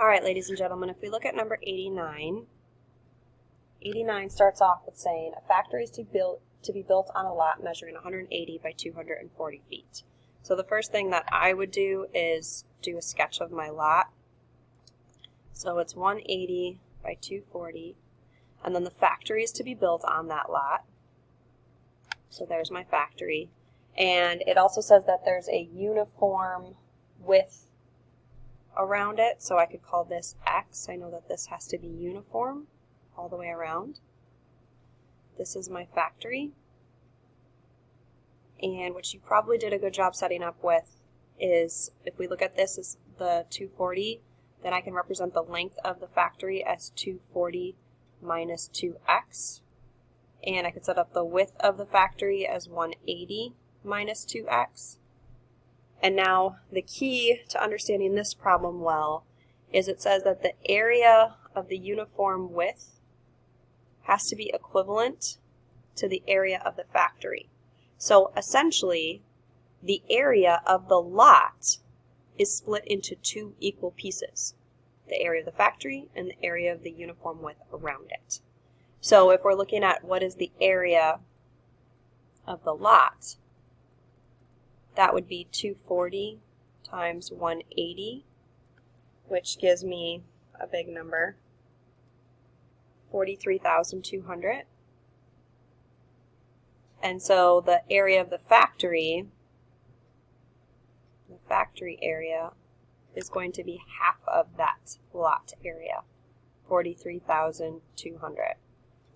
All right, ladies and gentlemen, if we look at number 89, 89 starts off with saying a factory is to be built on a lot measuring 180 by 240 feet. So the first thing that I would do is do a sketch of my lot. So it's 180 by 240, and then the factory is to be built on that lot. So there's my factory. And it also says that there's a uniform width around it, so I could call this X. I know that this has to be uniform all the way around. This is my factory. And what you probably did a good job setting up with is, if we look at this as the 240, then I can represent the length of the factory as 240 minus 2x. And I could set up the width of the factory as 180 minus 2x. And now the key to understanding this problem well is it says that the area of the uniform width has to be equivalent to the area of the factory. So essentially, the area of the lot is split into two equal pieces, the area of the factory and the area of the uniform width around it. So if we're looking at what is the area of the lot, that would be 240 times 180, which gives me a big number, 43,200. And so the area of the factory area, is going to be half of that lot area, 43,200,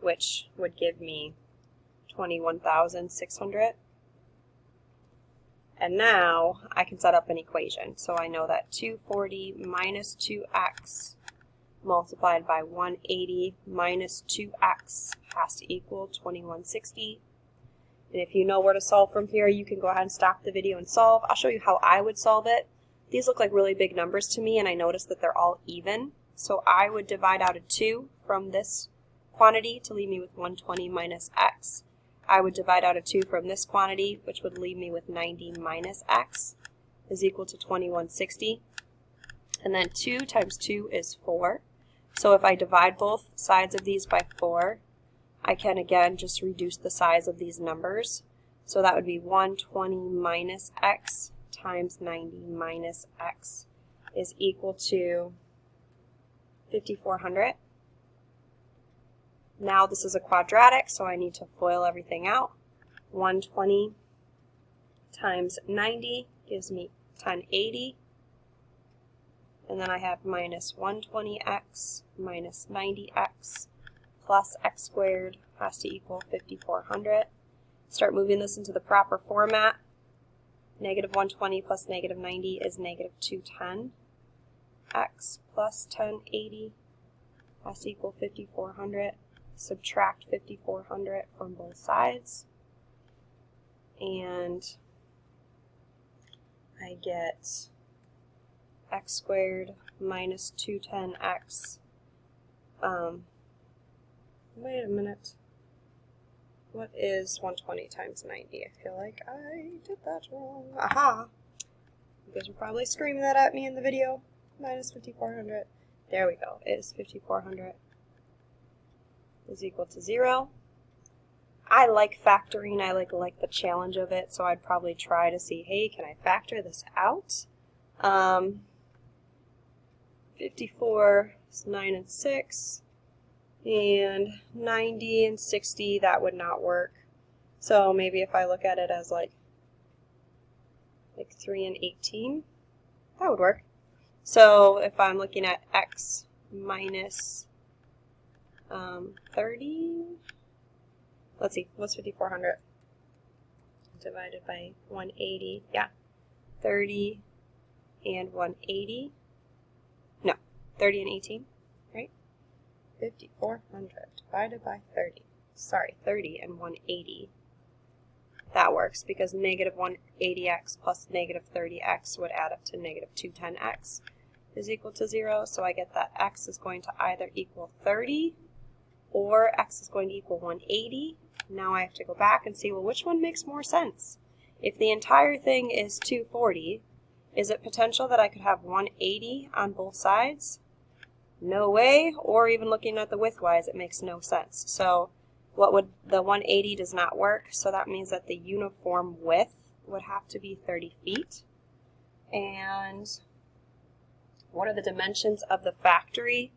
which would give me 21,600. And now I can set up an equation. So I know that 240 minus 2x multiplied by 180 minus 2x has to equal 2160. And if you know where to solve from here, you can go ahead and stop the video and solve. I'll show you how I would solve it. These look like really big numbers to me, and I noticed that they're all even. So I would divide out a 2 from this quantity to leave me with 120 minus x. I would divide out a 2 from this quantity, which would leave me with 90 minus x is equal to 2160. And then 2 times 2 is 4. So if I divide both sides of these by 4, I can again just reduce the size of these numbers. So that would be 120 minus x times 90 minus x is equal to 5,400. Now this is a quadratic, so I need to FOIL everything out. 120 times 90 gives me 1080. And then I have minus 120x minus 90x plus x squared has to equal 5,400. Start moving this into the proper format. Negative 120 plus negative 90 is negative 210. X plus 1080 has to equal 5,400. Subtract 5,400 from both sides, and I get x squared minus 210x. Wait a minute. What is 120 times 90? I feel like I did that wrong. Aha! You guys are probably screaming that at me in the video. Minus 5,400. There we go. It is 5,400. Is equal to 0. I like factoring. I like the challenge of it, so I'd probably try to see, hey, can I factor this out? 54 is 9 and 6, and 90 and 60, that would not work. So maybe if I look at it as like 3 and 18, that would work. So if I'm looking at x minus 30, let's see, what's 5,400 divided by 180? Yeah, 30 and 180. No, 30 and 18, right? 5,400 divided by 30. Sorry, 30 and 180. That works because negative 180x plus negative 30x would add up to negative 210x is equal to 0. So I get that x is going to either equal 30 or x is going to equal 180. Now I have to go back and see, well, which one makes more sense? If the entire thing is 240, is it potential that I could have 180 on both sides? no way, or even looking at the width-wise, it makes no sense. So what would the 180 does not work, so that means that the uniform width would have to be 30 feet. And what are the dimensions of the factory?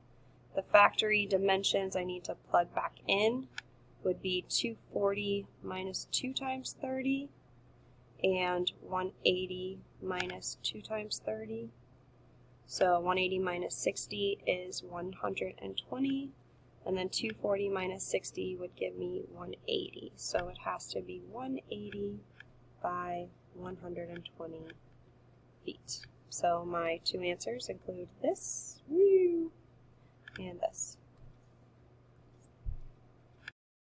The factory dimensions I need to plug back in would be 240 minus 2 times 30 and 180 minus 2 times 30. So 180 minus 60 is 120, and then 240 minus 60 would give me 180. So it has to be 180 by 120 feet. So my two answers include this and this.